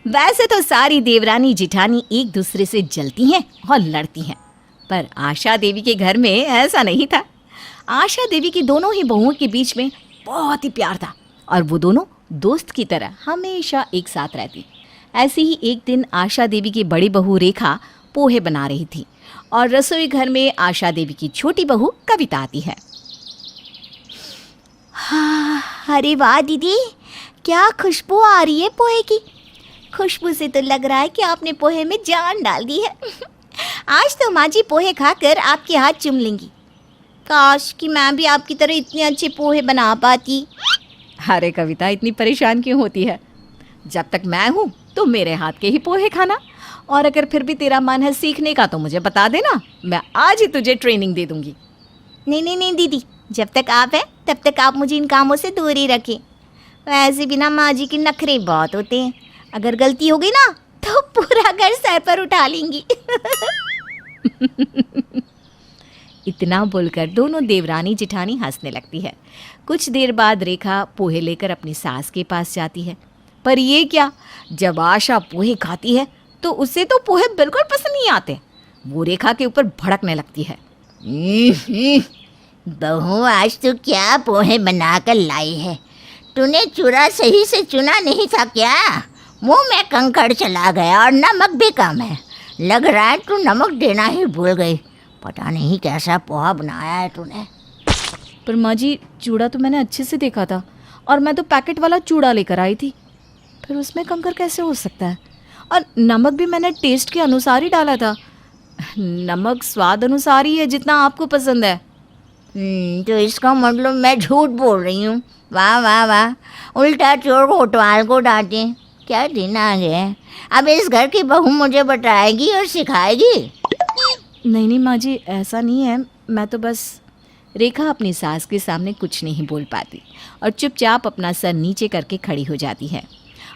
वैसे तो सारी देवरानी जिठानी एक दूसरे से जलती हैं और लड़ती हैं, पर आशा देवी के घर में ऐसा नहीं था। आशा देवी की दोनों ही बहुओं के बीच में बहुत ही प्यार था और वो दोनों दोस्त की तरह हमेशा एक साथ रहती। ऐसे ही एक दिन आशा देवी की बड़ी बहू रेखा पोहे बना रही थी और रसोई घर में आशा देवी की छोटी बहू कविता आती है। हाँ, अरे वाह दीदी, क्या खुशबू आ रही है पोहे की। खुशबू से तो लग रहा है कि आपने पोहे में जान डाल दी है। आज तो माँ जी पोहे खाकर आपके हाथ चूम लेंगी। काश कि मैं भी आपकी तरह इतने अच्छे पोहे बना पाती। अरे कविता, इतनी परेशान क्यों होती है? जब तक मैं हूँ तो मेरे हाथ के ही पोहे खाना, और अगर फिर भी तेरा मन है सीखने का तो मुझे बता देना, मैं आज ही तुझे ट्रेनिंग दे दूंगी। नहीं नहीं नहीं दीदी, जब तक आप हैं तब तक आप मुझे इन कामों से दूर ही रखें। वैसे भी ना माँ जी के नखरे बहुत होते हैं, अगर गलती हो गई ना तो पूरा घर सर पर उठा लेंगी। इतना बोलकर दोनों देवरानी जिठानी हंसने लगती है। कुछ देर बाद रेखा पोहे लेकर अपनी सास के पास जाती है, पर ये क्या, जब आशा पोहे खाती है तो उसे तो पोहे बिल्कुल पसंद नहीं आते। वो रेखा के ऊपर भड़कने लगती है। बहू, आज तू क्या पोहे बना कर लाई है? तूने चूरा सही से चुना नहीं था क्या? मुंह में कंकड़ चला गया और नमक भी कम है। लग रहा है तू नमक देना ही भूल गई। पता नहीं कैसा पोहा बनाया है तूने। पर माँ जी, चूड़ा तो मैंने अच्छे से देखा था और मैं तो पैकेट वाला चूड़ा लेकर आई थी, फिर उसमें कंकर कैसे हो सकता है? और नमक भी मैंने टेस्ट के अनुसार ही डाला था। नमक स्वाद अनुसार ही है जितना आपको पसंद है। तो इसका मतलब मैं झूठ बोल रही हूँ? वाह वाह वाह, उल्टा चोर कोतवाल को डांटे। क्या दिन आ गए। अब इस घर की बहू मुझे बताएगी और सिखाएगी। नहीं नहीं माँ जी, ऐसा नहीं है। मैं तो बस रेखा अपनी सास के सामने कुछ नहीं बोल पाती और चुपचाप अपना सर नीचे करके खड़ी हो जाती है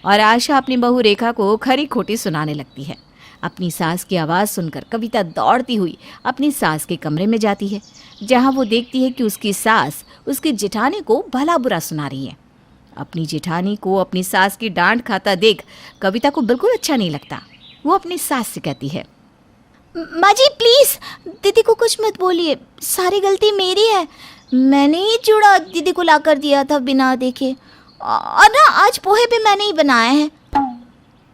और आशा अपनी बहू रेखा को खरी खोटी सुनाने लगती है। अपनी सास की आवाज़ सुनकर कविता दौड़ती हुई अपनी सास के कमरे में जाती है, जहां वो देखती है कि उसकी सास उसकी जेठानी को भला बुरा सुना रही है। अपनी जेठानी को अपनी सास की डांट खाता देख कविता को बिल्कुल अच्छा नहीं लगता। वो अपनी सास से कहती है, माँ जी प्लीज़ दीदी को कुछ मत बोलिए, सारी गलती मेरी है। मैंने ही चूड़ा दीदी को ला कर दिया था बिना देखे, और ना आज पोहे भी मैंने ही बनाए हैं।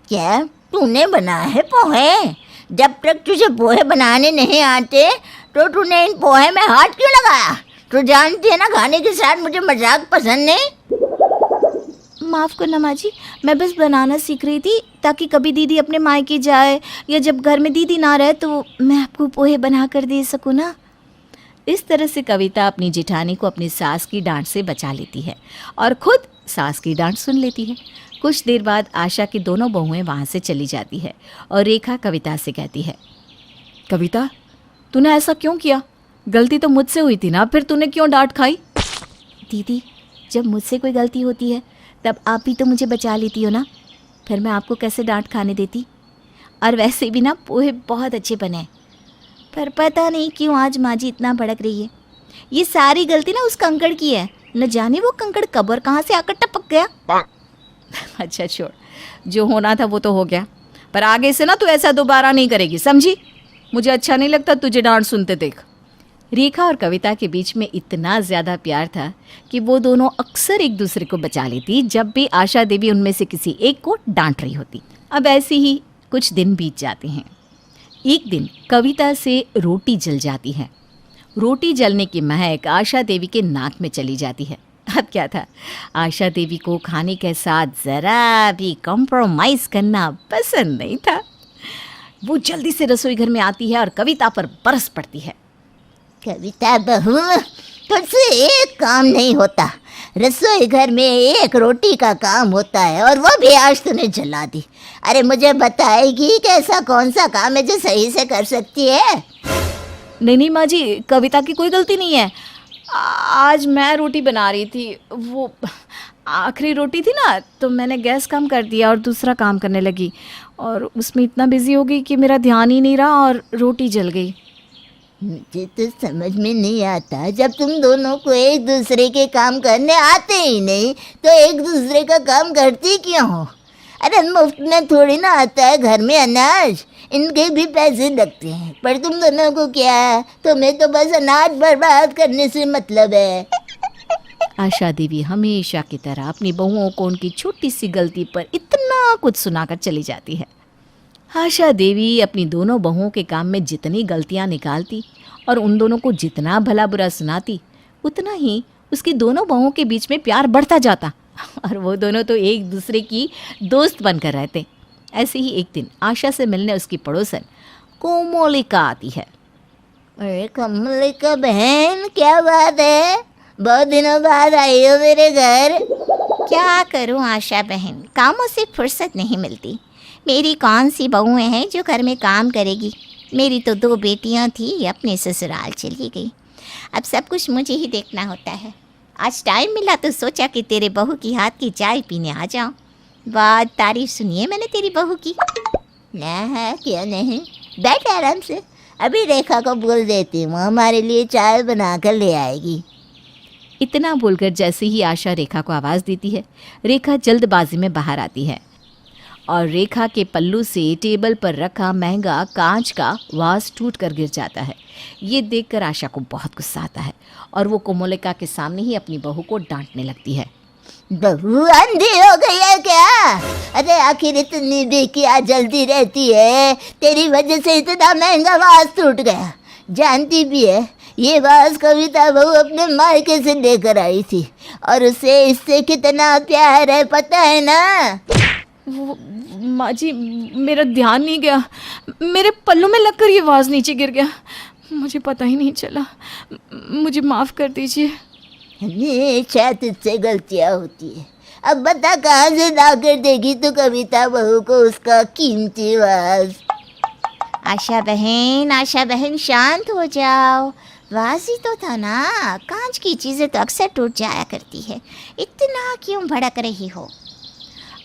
क्या तूने बनाए हैं पोहे? जब तक तुझे पोहे बनाने नहीं आते तो तूने इन पोहे में हाथ क्यों लगाया? तू जानती है ना खाने के साथ मुझे मजाक पसंद नहीं। माफ़ करना माँ जी, मैं बस बनाना सीख रही थी ताकि कभी दीदी अपने मायके जाए या जब घर में दीदी ना रहे तो मैं आपको पोहे बना कर दे सकूँ ना। इस तरह से कविता अपनी जेठानी को अपनी सास की डांट से बचा लेती है और खुद सास की डांट सुन लेती है। कुछ देर बाद आशा की दोनों बहुएं वहाँ से चली जाती है और रेखा कविता से कहती है, कविता तूने ऐसा क्यों किया? गलती तो मुझसे हुई थी ना, फिर तूने क्यों डांट खाई? दीदी, जब मुझसे कोई गलती होती है तब आप भी तो मुझे बचा लेती हो ना, फिर मैं आपको कैसे डांट खाने देती? और वैसे भी ना पोहे बहुत अच्छे बने, पर पता नहीं क्यों आज माँ जी इतना भड़क रही है। ये सारी गलती ना उस कंकड़ की है, न जाने वो कंकड़ कब और कहाँ से आकर टपक गया। अच्छा छोड़, जो होना था वो तो हो गया, पर आगे से ना तू ऐसा दोबारा नहीं करेगी, समझी? मुझे अच्छा नहीं लगता तुझे डांट सुनते देख। रेखा और कविता के बीच में इतना ज़्यादा प्यार था कि वो दोनों अक्सर एक दूसरे को बचा लेती जब भी आशा देवी उनमें से किसी एक को डांट रही होती। अब ऐसे ही कुछ दिन बीत जाते हैं। एक दिन कविता से रोटी जल जाती है। रोटी जलने की महक आशा देवी के नाक में चली जाती है। अब क्या था, आशा देवी को खाने के साथ ज़रा भी कॉम्प्रोमाइज़ करना पसंद नहीं था। वो जल्दी से रसोई घर में आती है और कविता पर बरस पड़ती है। कविता बहू, तुझसे एक काम नहीं होता। रसोई घर में एक रोटी का काम होता है और वो भी आज तूने जला दी। अरे मुझे बताएगी कि ऐसा कौन सा काम है जो सही से कर सकती है? नहीं नहीं माँ जी, कविता की कोई गलती नहीं है। आज मैं रोटी बना रही थी, वो आखिरी रोटी थी ना, तो मैंने गैस कम कर दिया और दूसरा काम करने लगी और उसमें इतना बिजी हो गई कि मेरा ध्यान ही नहीं रहा और रोटी जल गई। मुझे तो समझ में नहीं आता, जब तुम दोनों को एक दूसरे के काम करने आते ही नहीं तो एक दूसरे का काम करती क्यों हो? अरे मुफ्त में थोड़ी ना आता है घर में अनाज, इनके भी पैसे लगते हैं। पर तुम दोनों को क्या, तुम्हें तो बस अनाज बर्बाद करने से मतलब है। आशा देवी हमेशा की तरह अपनी बहुओं को उनकी छोटी सी गलती पर इतना कुछ सुनाकर चली जाती है। आशा देवी अपनी दोनों बहुओं के काम में जितनी गलतियां निकालती और उन दोनों को जितना भला बुरा सुनाती, उतना ही उसकी दोनों बहुओं के बीच में प्यार बढ़ता जाता और वो दोनों तो एक दूसरे की दोस्त बनकर रहते। ऐसे ही एक दिन आशा से मिलने उसकी पड़ोसन कोमोलिका आती है। अरे कमलिका बहन, क्या बात है, बहुत दिनों बाद आई हो मेरे घर। क्या करूं आशा बहन, कामों से फुर्सत नहीं मिलती। मेरी कौन सी बहुएं हैं जो घर में काम करेगी। मेरी तो 2 बेटियां थी, अपने ससुराल चली गई। अब सब कुछ मुझे ही देखना होता है। आज टाइम मिला तो सोचा कि तेरे बहू की हाथ की चाय पीने आ जाऊं। बहुत तारीफ सुनी है मैंने तेरी बहू की। ना है क्यों नहीं, बैठ आराम से, अभी रेखा को बोल देती हूँ, हमारे लिए चाय बना कर ले आएगी। इतना बोलकर जैसे ही आशा रेखा को आवाज़ देती है, रेखा जल्दबाजी में बाहर आती है और रेखा के पल्लू से टेबल पर रखा महंगा कांच का वास टूट कर गिर जाता है। ये देखकर आशा को बहुत गुस्सा आता है और वो कोमोलिका के सामने ही अपनी बहू को डांटने लगती है। बहू अंधी हो गई है क्या? अरे आखिर इतनी भी क्या जल्दी रहती है, तेरी वजह से इतना महंगा वास टूट गया। जानती भी है ये वास कविता बहू अपने मायके से लेकर आई थी और उसे इससे कितना प्यार है पता है ना। वो माँ जी, मेरा ध्यान नहीं गया, मेरे पल्लू में लगकर ये वाज नीचे गिर गया, मुझे पता ही नहीं चला, मुझे माफ़ कर दीजिए। हमेशा तुझसे गलतियाँ होती है। अब बता कहाँ से ला कर देगी तू कविता बहू को उसका कीमती वास। आशा बहन शांत हो जाओ। वासी तो था ना, कांच की चीज़ें तो अक्सर टूट जाया करती है, इतना क्यों भड़क रही हो।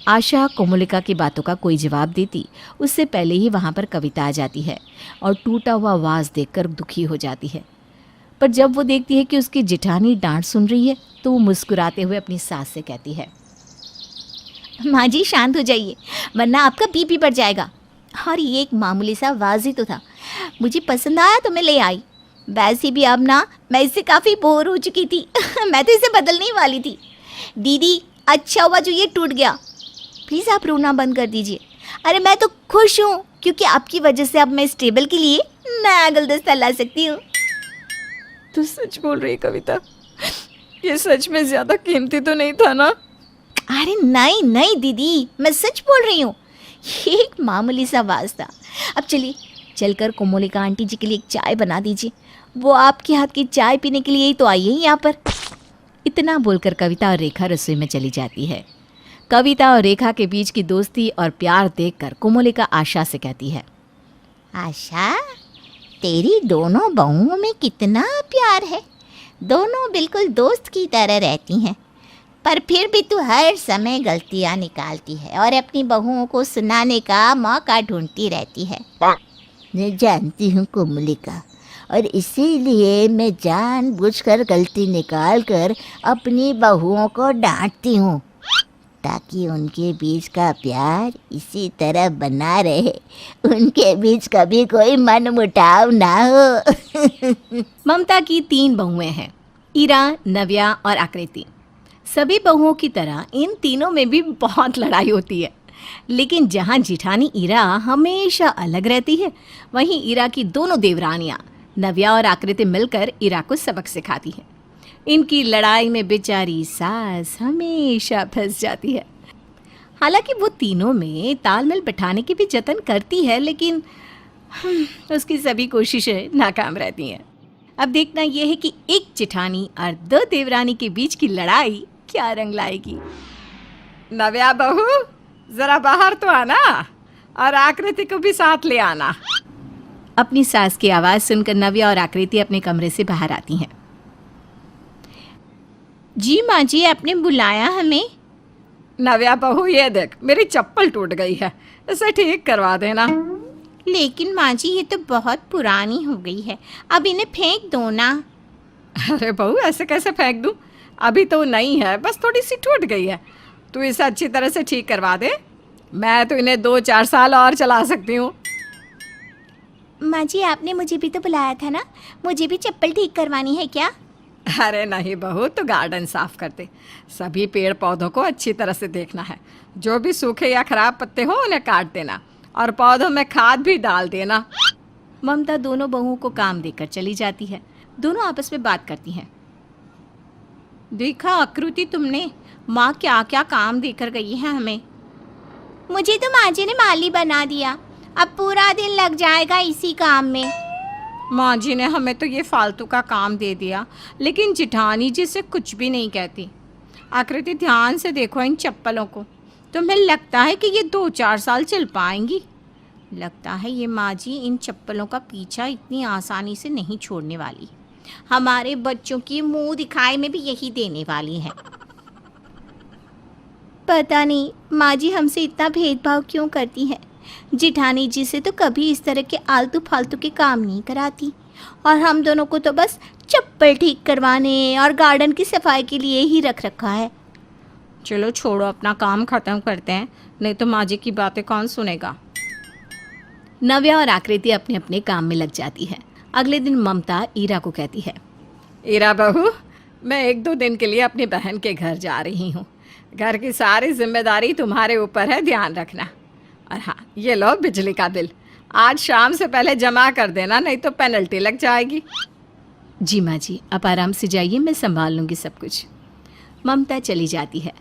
आशा कोमोलिका की बातों का कोई जवाब देती उससे पहले ही वहाँ पर कविता आ जाती है और टूटा हुआ वाज देखकर दुखी हो जाती है। पर जब वो देखती है कि उसकी जेठानी डांट सुन रही है तो वो मुस्कुराते हुए अपनी सास से कहती है, माँ जी शांत हो जाइए, वरना आपका बीपी बढ़ जाएगा। और ये एक मामूली सा वाज ही तो था, मुझे पसंद आया तो मैं ले आई। वैसे भी अब ना मैं इससे काफ़ी बोर हो चुकी थी मैं तो इसे बदलने ही वाली थी। दीदी अच्छा हुआ जो ये टूट गया, प्लीज़ आप रोना बंद कर दीजिए। अरे मैं तो खुश हूँ क्योंकि आपकी वजह से अब मैं इस टेबल के लिए नया गुलदस्ता ला सकती हूँ। तू सच बोल रही कविता? ये सच में ज़्यादा कीमती तो नहीं था ना? अरे नहीं दीदी, मैं सच बोल रही हूँ, ये एक मामूली सा वाज था। अब चलिए चलकर कोमोलिका आंटी जी के लिए एक चाय बना दीजिए, वो आपके हाथ की चाय पीने के लिए ही तो आई है यहाँ पर। इतना बोलकर कविता और रेखा रसोई में चली जाती है। कविता और रेखा के बीच की दोस्ती और प्यार देखकर कोमोलिका आशा से कहती है, आशा, तेरी दोनों बहुओं में कितना प्यार है, दोनों बिल्कुल दोस्त की तरह रहती हैं, पर फिर भी तू हर समय गलतियाँ निकालती है और अपनी बहुओं को सुनाने का मौका ढूंढती रहती है। मैं जानती हूँ कोमलिका, और इसीलिए मैं जानबूझकर गलती निकाल कर अपनी बहुओं को डांटती हूँ, ताकि उनके बीच का प्यार इसी तरह बना रहे, उनके बीच कभी कोई मनमुटाव ना हो। ममता की 3 बहुएं हैं, ईरा, नव्या और आकृति। सभी बहुओं की तरह इन तीनों में भी बहुत लड़ाई होती है, लेकिन जहाँ जिठानी ईरा हमेशा अलग रहती है, वहीं ईरा की दोनों देवरानियाँ नव्या और आकृति मिलकर ईरा को सबक सिखाती हैं। इनकी लड़ाई में बेचारी सास हमेशा फंस जाती है। हालांकि वो तीनों में तालमेल बिठाने की भी जतन करती है, लेकिन उसकी सभी कोशिशें नाकाम रहती हैं। अब देखना यह है कि एक जेठानी और 2 देवरानी के बीच की लड़ाई क्या रंग लाएगी। नव्या बहू, जरा बाहर तो आना और आकृति को भी साथ ले आना। अपनी सास की आवाज़ सुनकर नव्या और आकृति अपने कमरे से बाहर आती हैं। जी माँ जी, आपने बुलाया हमें? नव्या बहू, ये देख मेरी चप्पल टूट गई है, इसे ठीक करवा देना। लेकिन माँ जी ये तो बहुत पुरानी हो गई है, अब इन्हें फेंक दो ना। अरे बहू, ऐसे कैसे फेंक दूँ, अभी तो नई है, बस थोड़ी सी टूट गई है, तू इसे अच्छी तरह से ठीक करवा दे, मैं तो इन्हें 2-4 साल और चला सकती हूँ। माँ जी, आपने मुझे भी तो बुलाया था ना, मुझे भी चप्पल ठीक करवानी है क्या? अरे नहीं बहू, तो गार्डन साफ करते। सभी पेड़ पौधों को अच्छी तरह से देखना है। जो भी सूखे या खराब पत्ते हो उन्हें काट देना और पौधों में खाद भी डाल देना। ममता दोनों बहुओं को काम देकर चली जाती है। दोनों आपस में बात करती हैं। देखा आकृति, तुमने माँ क्या क्या काम देकर गई है हमें। मुझे तो माँ जी ने माली बना दिया, अब पूरा दिन लग जाएगा इसी काम में। माँ जी ने हमें तो ये फालतू का काम दे दिया, लेकिन जिठानी जी से कुछ भी नहीं कहती। आकृति, ध्यान से देखो इन चप्पलों को। तुम्हें लगता है कि ये 2-4 साल चल पाएंगी? लगता है ये माँ जी इन चप्पलों का पीछा इतनी आसानी से नहीं छोड़ने वाली। हमारे बच्चों की मुंह दिखाई में भी यही देने वाली है। पता नहीं माँ जी हमसे इतना भेदभाव क्यों करती हैं। जिठानी जी से तो कभी इस तरह के आलतू फालतू के काम नहीं कराती, और हम दोनों को तो बस चप्पल ठीक करवाने और गार्डन की सफाई के लिए ही रख रखा है। चलो छोड़ो, अपना काम ख़त्म करते हैं, नहीं तो माँ जी की बातें कौन सुनेगा। नव्या और आकृति अपने अपने काम में लग जाती है। अगले दिन ममता ईरा को कहती है, ईरा बहू, मैं 1-2 दिन के लिए अपनी बहन के घर जा रही हूँ। घर की सारी जिम्मेदारी तुम्हारे ऊपर है, ध्यान रखना। और हाँ, ये लो बिजली का बिल, आज शाम से पहले जमा कर देना, नहीं तो पेनल्टी लग जाएगी। जी माँ जी, आप आराम से जाइए, मैं संभाल लूँगी सब कुछ। ममता चली जाती है,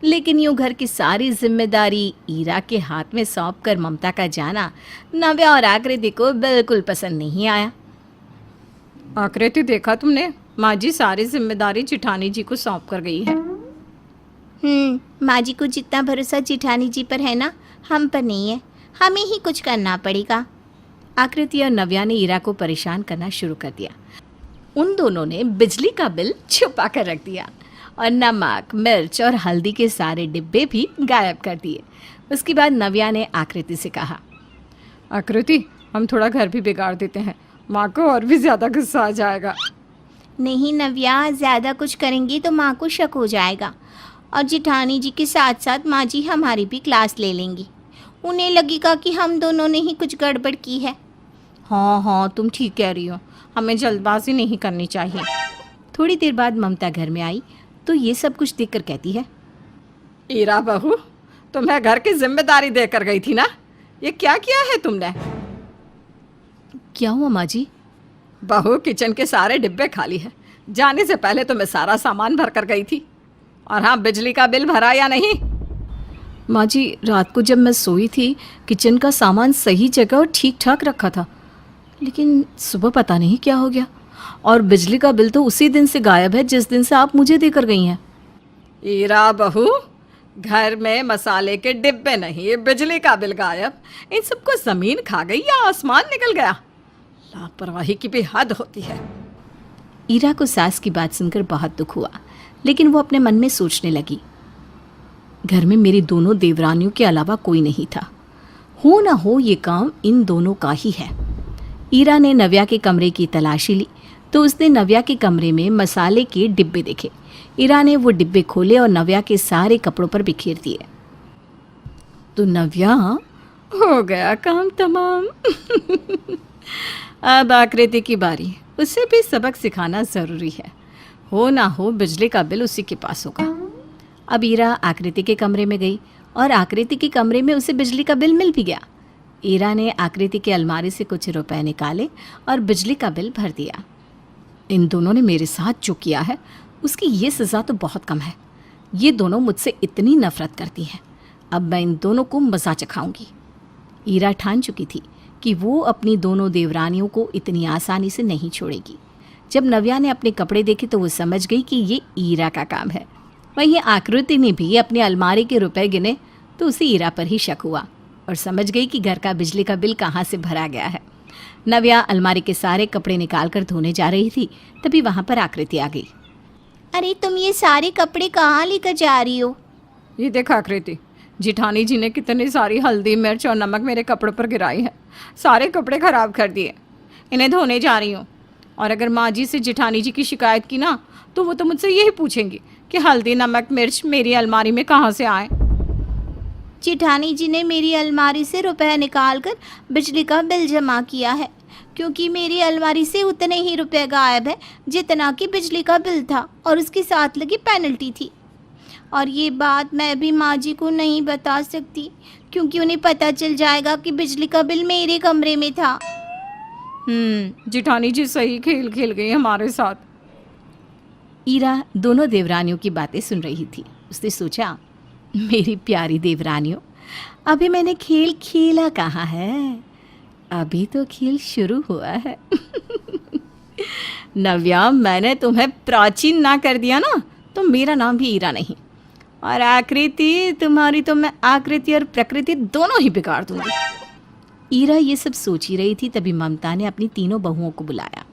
लेकिन यूँ घर की सारी जिम्मेदारी ईरा के हाथ में सौंप कर ममता का जाना नव्या और आकृति को बिल्कुल पसंद नहीं आया। आकृति, देखा तुमने, माँ जी सारी जिम्मेदारी जिठानी जी को सौंप कर गई है। माँ जी को जितना भरोसा जिठानी जी पर है ना, हम पर नहीं है। हमें ही कुछ करना पड़ेगा। आकृति और नव्या ने ईरा को परेशान करना शुरू कर दिया। उन दोनों ने बिजली का बिल छुपा कर रख दिया और नमक, मिर्च और हल्दी के सारे डिब्बे भी गायब कर दिए। उसके बाद नव्या ने आकृति से कहा, आकृति, हम थोड़ा घर भी बिगाड़ देते हैं, माँ को और भी ज़्यादा गुस्सा आ जाएगा। नहीं नव्या, ज़्यादा कुछ करेंगी तो माँ को शक हो जाएगा, और जिठानी जी के साथ साथ माँ जी हमारी भी क्लास ले लेंगी। उन्हें लगेगा कि हम दोनों ने ही कुछ गड़बड़ की है। हाँ, तुम ठीक कह रही हो, हमें जल्दबाजी नहीं करनी चाहिए। थोड़ी देर बाद ममता घर में आई तो ये सब कुछ देखकर कहती है, ईरा बहू, तुम्हें घर की जिम्मेदारी देकर गई थी ना, ये क्या किया है तुमने? क्या हुआ माँ जी? बहू, किचन के सारे डिब्बे खाली है। जाने से पहले तो मैं सारा सामान भर कर गई थी। और हाँ, बिजली का बिल भरा या नहीं? माँ जी, रात को जब मैं सोई थी किचन का सामान सही जगह और ठीक ठाक रखा था, लेकिन सुबह पता नहीं क्या हो गया, और बिजली का बिल तो उसी दिन से गायब है जिस दिन से आप मुझे देकर गई हैं। ईरा बहू, घर में मसाले के डिब्बे नहीं, बिजली का बिल गायब। इन सबको ज़मीन खा गई या आसमान निकल गया? लापरवाही की भी हद होती है। ईरा को सास की बात सुनकर बहुत दुख हुआ, लेकिन वो अपने मन में सोचने लगी, घर में मेरी दोनों देवरानियों के अलावा कोई नहीं था। हो ना हो ये काम इन दोनों का ही है। ईरा ने नव्या के कमरे की तलाशी ली तो उसने नव्या के कमरे में मसाले के डिब्बे देखे। ईरा ने वो डिब्बे खोले और नव्या के सारे कपड़ों पर बिखेर दिए। तो नव्या, हो गया काम तमाम। अब आकृति की बारी, उसे भी सबक सिखाना ज़रूरी है। हो ना हो बिजली का बिल उसी के पास होगा। अब ईरा आकृति के कमरे में गई और आकृति के कमरे में उसे बिजली का बिल मिल भी गया। ईरा ने आकृति के अलमारी से कुछ रुपए निकाले और बिजली का बिल भर दिया। इन दोनों ने मेरे साथ जो किया है उसकी ये सज़ा तो बहुत कम है। ये दोनों मुझसे इतनी नफ़रत करती हैं, अब मैं इन दोनों को मज़ा चखाऊंगी। ईरा ठान चुकी थी कि वो अपनी दोनों देवरानियों को इतनी आसानी से नहीं छोड़ेगी। जब नव्या ने अपने कपड़े देखे तो वो समझ गई कि ये ईरा का काम है। वहीं आकृति ने भी अपनी अलमारी के रुपए गिने तो उसे ईरा पर ही शक हुआ और समझ गई कि घर का बिजली का बिल कहाँ से भरा गया है। नव्या अलमारी के सारे कपड़े निकाल कर धोने जा रही थी, तभी वहाँ पर आकृति आ गई। अरे तुम ये सारे कपड़े कहाँ लेकर जा रही हो? ये देखा आकृति, जिठानी जी ने कितनी सारी हल्दी, मिर्च और नमक मेरे कपड़ों पर गिराई है। सारे कपड़े ख़राब कर दिए, इन्हें धोने जा रही हूँ। और अगर माँ जी से जिठानी जी की शिकायत की ना तो वो तो मुझसे यही पूछेंगी कि हल्दी, नमक, मिर्च मेरी अलमारी में कहाँ से आए। जेठानी जी ने मेरी अलमारी से रुपए निकालकर बिजली का बिल जमा किया है, क्योंकि मेरी अलमारी से उतने ही रुपए गायब है जितना कि बिजली का बिल था और उसके साथ लगी पेनल्टी थी। और ये बात मैं भी माँ जी को नहीं बता सकती, क्योंकि उन्हें पता चल जाएगा कि बिजली का बिल मेरे कमरे में था। जेठानी जी सही खेल खेल गई हमारे साथ। ईरा दोनों देवरानियों की बातें सुन रही थी। उसने सोचा, मेरी प्यारी देवरानियों, अभी मैंने खेल खेला कहाँ है, अभी तो खेल शुरू हुआ है। नव्या, मैंने तुम्हें प्राचीन ना कर दिया ना तो मेरा नाम भी ईरा नहीं, और आकृति तुम्हारी तो मैं आकृति और प्रकृति दोनों ही बिगाड़ दूंगी। ईरा ये सब सोच ही रही थी, तभी ममता ने अपनी तीनों बहुओं को बुलाया।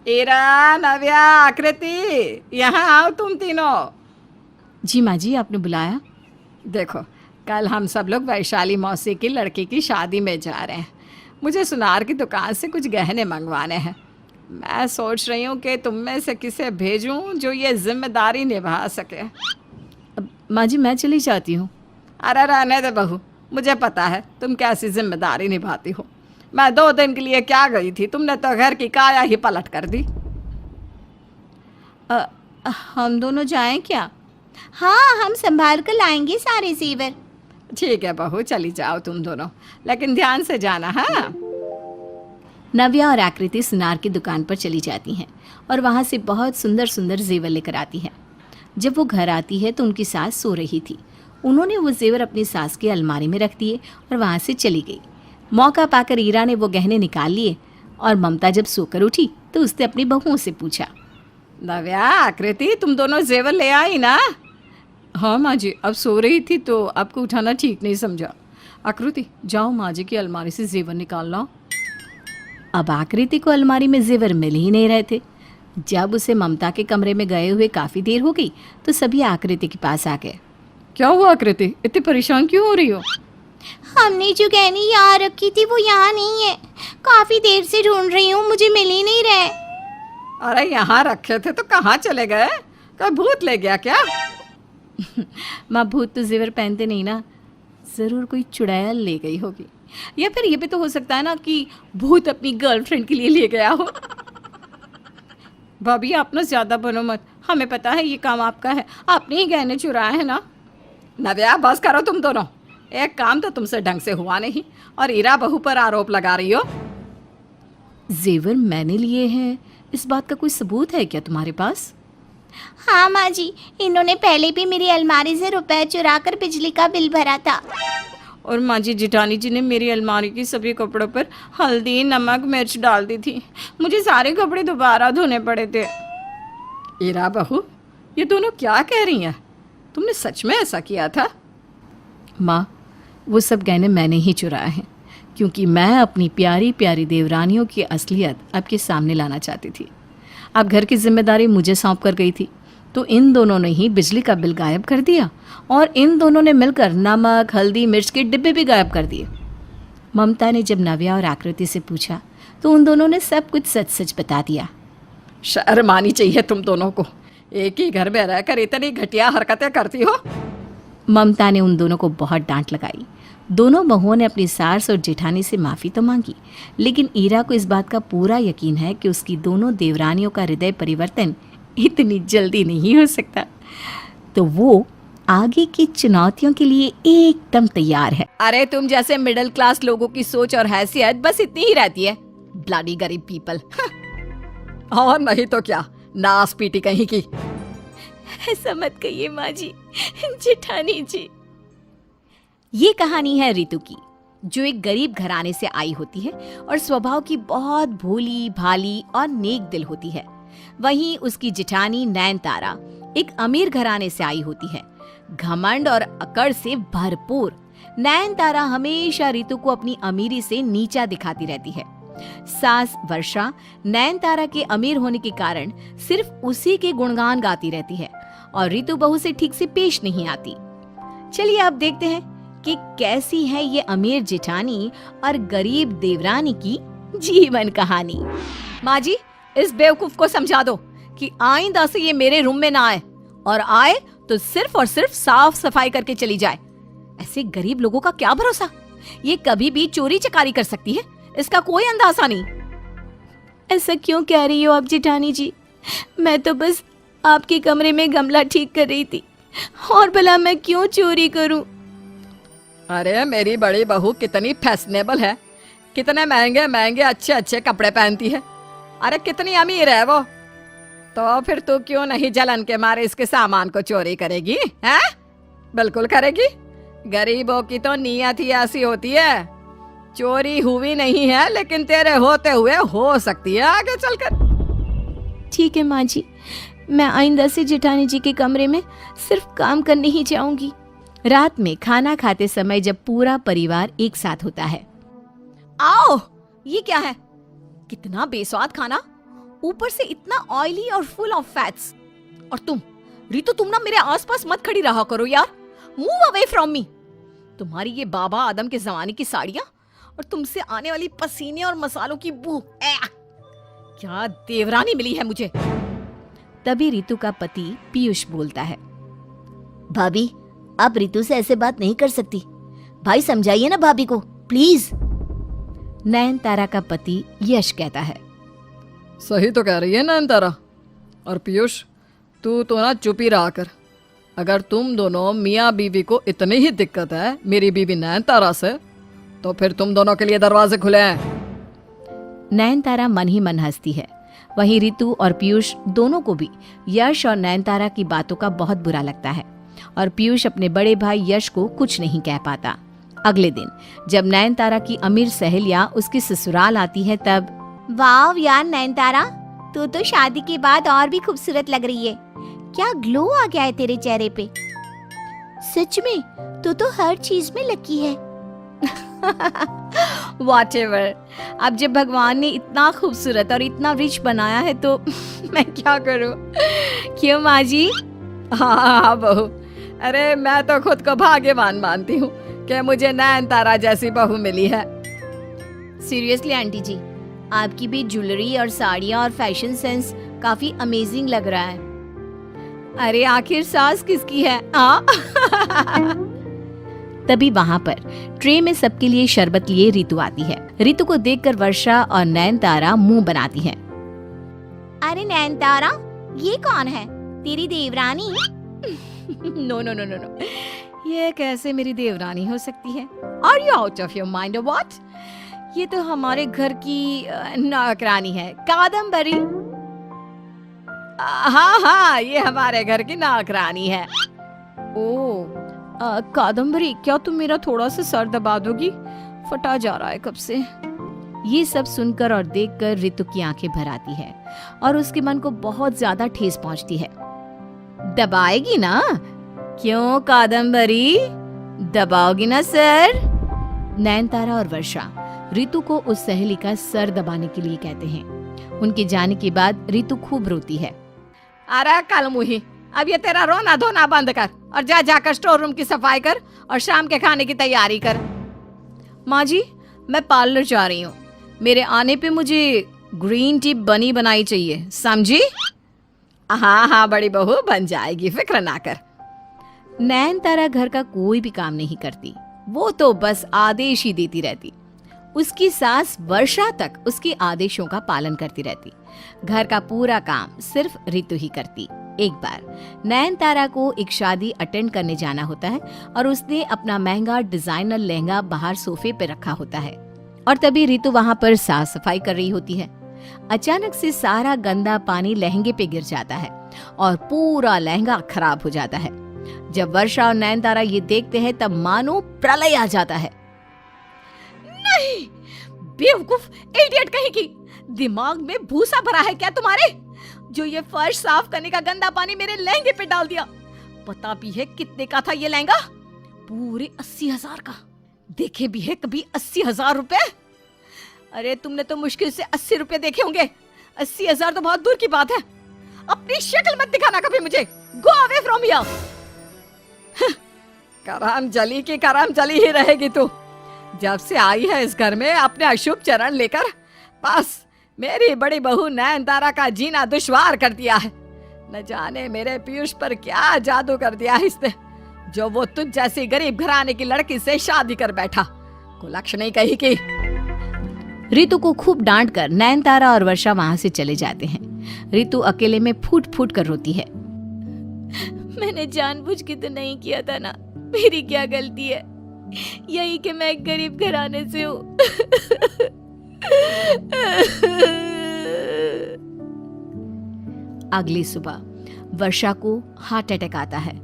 ईरा, नव्या, आकृति, यहाँ आओ तुम तीनों। जी माँ जी, आपने बुलाया? देखो, कल हम सब लोग वैशाली मौसी की लड़के की शादी में जा रहे हैं। मुझे सुनार की दुकान से कुछ गहने मंगवाने हैं। मैं सोच रही हूँ कि तुम में से किसे भेजूँ जो ये जिम्मेदारी निभा सके। माँ जी, मैं चली जाती हूँ। अरे रहने दे बहू, मुझे पता है तुम कैसी जिम्मेदारी निभाती हो। मैं 2 दिन के लिए क्या गई थी, तुमने तो घर की काया ही पलट कर दी। हम दोनों जाएं क्या? हाँ, हम संभाल कर लाएंगे सारे जेवर। ठीक है बहू, चली जाओ तुम दोनों, लेकिन ध्यान से जाना। हाँ। नव्या और आकृति सुनार की दुकान पर चली जाती हैं और वहाँ से बहुत सुंदर सुंदर जेवर लेकर आती हैं। जब वो घर आती है तो उनकी सास सो रही थी। उन्होंने वो जेवर अपनी सास की अलमारी में रख दिए और वहाँ से चली गई। मौका पाकर ईरा ने वो गहने निकाल लिए और ममता जब सोकर उठी तो उसने अपनी बहुओं से पूछा, नव्या, आकृति, तुम दोनों जेवर ले आई ना? हाँ माँ जी, अब सो रही थी तो आपको उठाना ठीक नहीं समझा। आकृति, जाओ माँ जी की अलमारी से जेवर निकाल लाओ। अब आकृति को अलमारी में जेवर मिल ही नहीं रहे थे। जब उसे ममता के कमरे में गए हुए काफ़ी देर हो गई तो सभी आकृति के पास आ गए। क्या हुआ आकृति, इतनी परेशान क्यों हो रही हो? हमने जो गहने यहाँ रखी थी वो यहाँ नहीं है। काफी देर से ढूंढ रही हूँ, मुझे मिल ही नहीं रहे। अरे यहाँ रखे थे तो कहाँ चले गए? कोई भूत ले गया क्या? माँ, भूत तो जेवर पहनते नहीं ना, ज़रूर कोई चुड़ैल ले गई होगी, या फिर ये भी तो हो सकता है ना कि भूत अपनी गर्लफ्रेंड के लिए ले गया हो। भाभी, आप ना ज़्यादा बनो मत, हमें पता है ये काम आपका है, आपने ही गहने चुराए हैं ना। नव्या, बस करो तुम दोनों, एक काम तो तुमसे ढंग से हुआ नहीं और ईरा बहू पर आरोप लगा रही हो। जेवर मैंने लिए हैं, इस बात का कोई सबूत है क्या तुम्हारे पास? हाँ माँ जी, इन्होंने पहले भी मेरी अलमारी से रुपए चुरा कर बिजली का बिल भरा था। और माँ जी, जेठानी जी ने मेरी अलमारी की सभी कपड़ों पर हल्दी, नमक, मिर्च डाल दी थी। मुझे सारे कपड़े दोबारा धोने पड़े थे। ईरा बहू, ये दोनों क्या कह रही हैं? तुमने सच में ऐसा किया था? माँ, वो सब गहने मैंने ही चुराए हैं, क्योंकि मैं अपनी प्यारी प्यारी देवरानियों की असलियत आपके सामने लाना चाहती थी। आप घर की जिम्मेदारी मुझे सौंप कर गई थी, तो इन दोनों ने ही बिजली का बिल गायब कर दिया और इन दोनों ने मिलकर नमक, हल्दी, मिर्च के डिब्बे भी गायब कर दिए। ममता ने जब नव्या और आकृति से पूछा तो उन दोनों ने सब कुछ सच सच बता दिया। शर्म आनी चाहिए तुम दोनों को, एक ही घर में रहकर इतनी घटिया हरकतें करती हो। ममता ने उन दोनों को बहुत डांट लगाई। दोनों बहुओं ने अपनी सास और जेठानी से माफ़ी तो मांगी, लेकिन ईरा को इस बात का पूरा यकीन है कि उसकी दोनों देवरानियों का हृदय परिवर्तन इतनी जल्दी नहीं हो सकता, तो वो आगे की चुनौतियों के लिए एकदम तैयार है। अरे तुम जैसे मिडिल क्लास लोगों की सोच और हैसियत बस इतनी ही रहती है, ब्लडी गरीब पीपल। और नहीं तो क्या, नास पीटी कहीं की। ऐसा मत कहिए माँ जी, जेठानी जी। ये कहानी है रितु की, जो एक गरीब घराने से आई होती है और स्वभाव की बहुत भोली भाली और नेक दिल होती है। वहीं उसकी जेठानी नयनतारा एक अमीर घराने से आई होती है, घमंड और अकड़ से भरपूर। नयनतारा हमेशा रितु को अपनी अमीरी से नीचा दिखाती रहती है। सास वर्षा नयनतारा के अमीर होने के कारण सिर्फ उसी के गुणगान गाती रहती है और रितु बहू से ठीक से पेश नहीं आती। चलिए अब देखते हैं कि कैसी है ये अमीर जेठानी और गरीब देवरानी की जीवन कहानी। माँ जी, इस बेवकूफ को समझा दो कि आइंदा से ये मेरे रूम में ना आए, और आए तो सिर्फ और सिर्फ साफ सफाई करके चली जाए। ऐसे गरीब लोगों का क्या भरोसा, ये कभी भी चोरी चकारी कर सकती है, इसका कोई अंदाजा नहीं। ऐसा क्यों कह रही हो आप जेठानी जी? मैं तो बस आपके कमरे में गमला ठीक कर रही थी, और भला मैं क्यों चोरी करूं? अरे मेरी बड़ी बहू कितनी फैशनेबल है, कितने महंगे महंगे अच्छे अच्छे कपड़े पहनती है, अरे कितनी अमीर है वो। तो फिर तू क्यों नहीं जलन के मारे इसके सामान को चोरी करेगी? हैं? बिल्कुल करेगी। गरीबों की तो नीयत ही ऐसी होती है। चोरी हुई नहीं है, लेकिन तेरे होते हुए हो सकती है आगे चलकर। ठीक है माँ जी, मैं आइंदा से जेठानी जी के कमरे में सिर्फ काम करने ही जाऊंगी। रात में खाना खाते समय जब पूरा परिवार एक साथ होता है। आओ, ये क्या है? कितना बेस्वाद खाना, ऊपर से इतना ऑयली और फुल ऑफ फैट्स। और तुम रितु, तुम ना मेरे आसपास मत खड़ी रहा करो यार, मूव अवे फ्रॉम मी। तुम्हारी ये बाबा आदम के जमाने की साड़ियां और तुमसे आने वाली पसीने और मसालों की बू, क्या देवरानी मिली है मुझे। तभी रितु का पति पीयूष बोलता है, भाभी आप रितु से ऐसे बात नहीं कर सकती, भाई समझाइए ना भाभी को प्लीज। नयनतारा का पति यश कहता है, सही तो कह रही है नयनतारा। और पीयूष, तू तो ना चुप ही रहा कर। अगर तुम दोनों मियाँ बीवी को इतनी ही दिक्कत है मेरी बीवी नयनतारा से, तो फिर तुम दोनों के लिए दरवाजे खुले हैं। नयनतारा मन ही मन हंसती है। वहीं रितु और पीयूष दोनों को भी यश और नयनतारा की बातों का बहुत बुरा लगता है, और पीयूष अपने बड़े भाई यश को कुछ नहीं कह पाता। अगले दिन जब नयनतारा की अमीर सहेलियां उसकी ससुराल आती है तब, वाह यार नयनतारा, तू तो शादी के बाद और भी खूबसूरत लग रही है। क्या ग्लो आ गया है तेरे चेहरे पे। सच में तू तो हर चीज में लकी है। Whatever, अब जब भगवान ने इतना खूबसूरत और इतना रिच बनाया है तो मैं क्या करूं? क्यों माँ जी? हाँ बहू, अरे मैं तो खुद को भाग्यवान मानती हूँ कि मुझे नयनतारा जैसी बहू मिली है। सीरियसली आंटी जी, आपकी भी ज्वेलरी और साड़ियाँ और फैशन सेंस काफी अमेजिंग लग रहा है। अरे आखिर सास किसकी है? तभी वहाँ पर ट्रे में सबके लिए शरबत लिए रितु आती है। रितु को देखकर वर्षा और नयनतारा मुंह बनाती हैं। अरे नयनतारा, ये कौन है? तेरी देवरानी? No no no no no, ये कैसे मेरी देवरानी हो सकती है? Are you out of your mind और व्हाट? ये तो हमारे घर की नौकरानी है, कादम्बरी। हाँ हाँ, ये हमारे घर की नौकरानी है। ओ कादम्बरी, क्या तुम मेरा थोड़ा सा सर दबा दोगी? फटा जा रहा है कब से। ये सब सुनकर और देखकर रितु की आंखें भर आती है और उसके मन को बहुत ज्यादा ठेस पहुंचती है। दबाएगी ना? क्यों कादम्बरी, दबाओगी ना सर? नयनतारा और वर्षा रितु को उस सहेली का सर दबाने के लिए कहते हैं। उनके जाने के बाद रितु खूब रोती है। अरे कल मुही, अब ये तेरा रोना धोना बंद कर और जा जाकर स्टोर रूम की सफाई कर और शाम के खाने की तैयारी कर। माँ जी, मैं पार्लर जा रही हूँ, मेरे आने पे मुझे ग्रीन टी बनी बनाई चाहिए, समझी? हाँ हाँ बड़ी बहू, बन जाएगी, फिक्र ना कर। नयनतारा घर का कोई भी काम नहीं करती, वो तो बस आदेश ही देती रहती। उसकी सास वर्षा तक उसके आदेशों का पालन करती रहती। घर का पूरा काम सिर्फ रितु ही करती। एक बार नयनतारा को एक शादी अटेंड करने जाना होता है और उसने अपना महंगा डिजाइनर लहंगा बाहर सोफे पे रखा होता है, और तभी रितु वहां पर साफ सफाई कर रही होती है। अचानक से सारा गंदा पानी लहंगे पे गिर जाता है और पूरा लहंगा खराब हो जाता है। जब वर्षा और नयनतारा ये देखते हैं तब मानो प्रलय आ जाता है। नहीं, बेवकूफ, इडियट कहीं की, दिमाग में भूसा भरा है क्या तुम्हारे, जो ये फर्श साफ करने का गंदा पानी मेरे लहंगे पे डाल दिया। पता भी है कितने का था ये लहंगा? पूरे 80,000 का। देखे भी है कभी 80,000 रुपए? अरे तुमने तो मुश्किल से 80 रुपए देखे होंगे, 80,000 तो बहुत दूर की बात है। अपनी शक्ल मत दिखाना कभी मुझे, गो अवे फ्रॉम हियर। करम जली की करम जली ही रहेगी तू। जब से आई है इस घर में अपने अशुभ चरण लेकर, बस मेरी बड़ी बहू नयनतारा का जीना दुश्वार कर दिया है। न जाने मेरे पीयूष पर क्या जादू कर दिया है इसने, जो वो तुझ जैसी गरीब घराने की लड़की से शादी कर बैठा। कुलक्ष नहीं कही कि। रितु को खूब डांट कर नयनतारा और वर्षा वहां से चले जाते हैं। रितु अकेले में फूट फूट कर रोती है। मैंने जानबूझ के तो नहीं किया था ना, मेरी क्या गलती है? यही कि मैं एक गरीब घराने से हूँ। अगली सुबह वर्षा को हार्ट अटैक आता है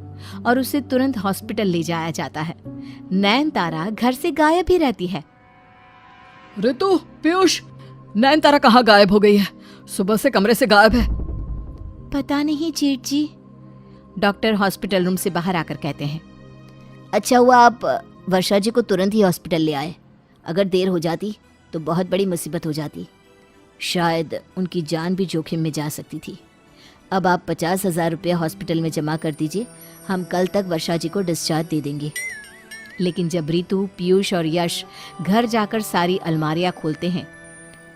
और उसे तुरंत हॉस्पिटल ले जाया जाता है। नयनतारा घर से गायब ही रहती है। ऋतु, पीयूष, नयनतारा कहाँ गायब हो गई है? सुबह से कमरे से गायब है। पता नहीं जेठ जी, डॉक्टर हॉस्पिटल रूम से बाहर आकर कहते हैं। अच्छा हुआ आप वर्षा जी को तुरंत ही हॉस्पिटल ले आए। अगर देर हो जाती तो बहुत बड़ी मुसीबत हो जाती, शायद उनकी जान भी जोखिम में जा सकती थी। अब आप 50,000 रुपया हॉस्पिटल में जमा कर दीजिए, हम कल तक वर्षा जी को डिस्चार्ज दे देंगे। लेकिन जब रितु, पीयूष और यश घर जाकर सारी अलमारियां खोलते हैं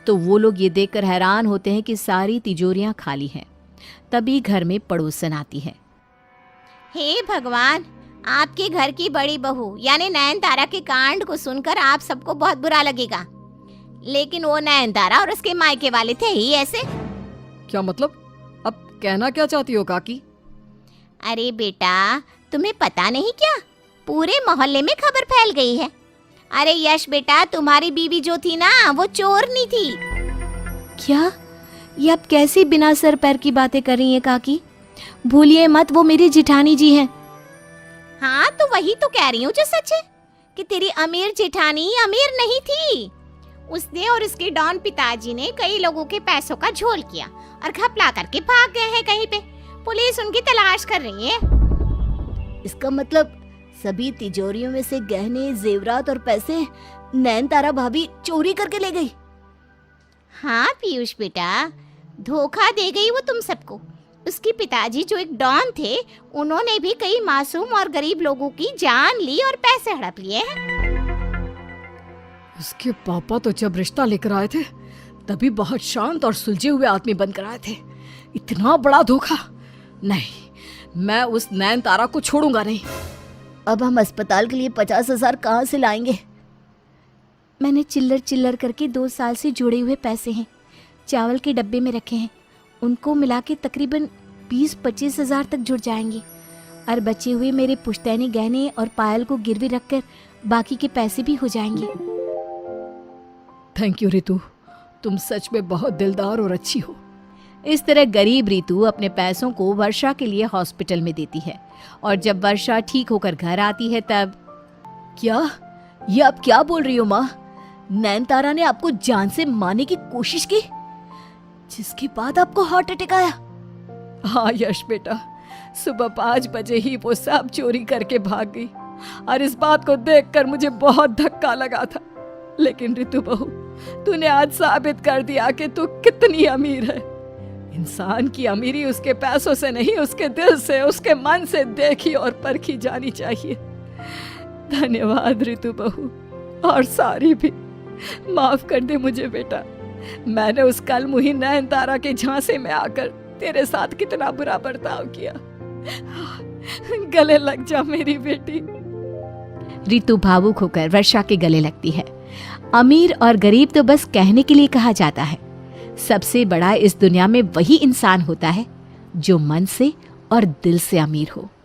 तो वो लोग ये देखकर हैरान होते हैं कि सारी तिजोरियां खाली हैं। तभी घर में पड़ोसन आती है। हे भगवान, आपके घर की बड़ी बहू यानी नयनतारा के कांड को सुनकर आप सबको बहुत बुरा लगेगा, लेकिन वो नयनतारा और उसके मायके वाले थे ही ऐसे। क्या मतलब? अब कहना क्या चाहती हो काकी? अरे बेटा, तुम्हें पता नहीं क्या? पूरे मोहल्ले में खबर फैल गई है। अरे यश बेटा, तुम्हारी बीवी जो थी ना, वो चोरनी थी। क्या? ये आप कैसी बिना सर पैर की बातें कर रही हैं काकी? भूलिए मत, वो मेरी जिठानी जी हैं। हाँ, तो वही तो कह रही हूँ जो सच है कि तेरी अमीर जेठानी अमीर नहीं थी। उसने और उसके डॉन पिताजी ने कई लोगों के पैसों का झोल किया और घपला करके भाग गए हैं कहीं पे। पुलिस उनकी तलाश कर रही है। इसका मतलब सभी तिजोरियों में से गहने, जेवरात और पैसे नयनतारा भाभी चोरी करके ले गई। हाँ पीयूष बेटा, धोखा दे गई वो तुम सबको। उसके पिताजी जो एक डॉन थे, उन्होंने भी कई मासूम और गरीब लोगों की जान ली और पैसे हड़प लिए हैं। उसके पापा तो जब रिश्ता लेकर आए थे तभी बहुत शांत और सुलझे हुए आदमी बनकर आए थे। इतना बड़ा धोखा? नहीं, मैं उस नयनतारा को छोड़ूंगा नहीं। अब हम अस्पताल के लिए 50,000 कहाँ से लाएंगे? मैंने चिल्लर चिल्लर करके 2 साल से जोड़े हुए पैसे हैं, चावल के डब्बे में रखे हैं। उनको मिला के तकरीबन 20-25 हज़ार तक जुड़ जाएंगे और बचे हुए मेरे पुश्तैनी गहने और पायल को गिरवी रखकर बाकी के पैसे भी हो जाएंगे। थैंक यू रितु, तुम सच में बहुत दिलदार और अच्छी हो। इस तरह गरीब रितु अपने पैसों को वर्षा के लिए हॉस्पिटल में देती है और जब वर्षा ठीक होकर घर आती है तब। क्या? ये आप क्या बोल रही हो माँ? नयनतारा ने आपको जान से मारने की कोशिश की, जिसके बाद आपको हार्ट अटैक आया? हाँ यश बेटा, सुबह 5 बजे ही वो सब चोरी करके भाग गई और इस बात को देखकर मुझे बहुत धक्का लगा था। लेकिन रितु बहू, तूने आज साबित कर दिया कि तू कितनी अमीर है। इंसान की अमीरी उसके पैसों से नहीं, उसके दिल से, उसके मन से देखी और परखी जानी चाहिए। धन्यवाद रितु बहू, और सारी भी माफ कर दे मुझे बेटा। मैंने उस कल मुही नयनतारा के झांसे में आकर तेरे साथ कितना बुरा बर्ताव किया। गले लग जा मेरी बेटी। रितु भावुक होकर वर्षा के गले लगती है। अमीर और गरीब तो बस कहने के लिए कहा जाता है। सबसे बड़ा इस दुनिया में वही इंसान होता है जो मन से और दिल से अमीर हो।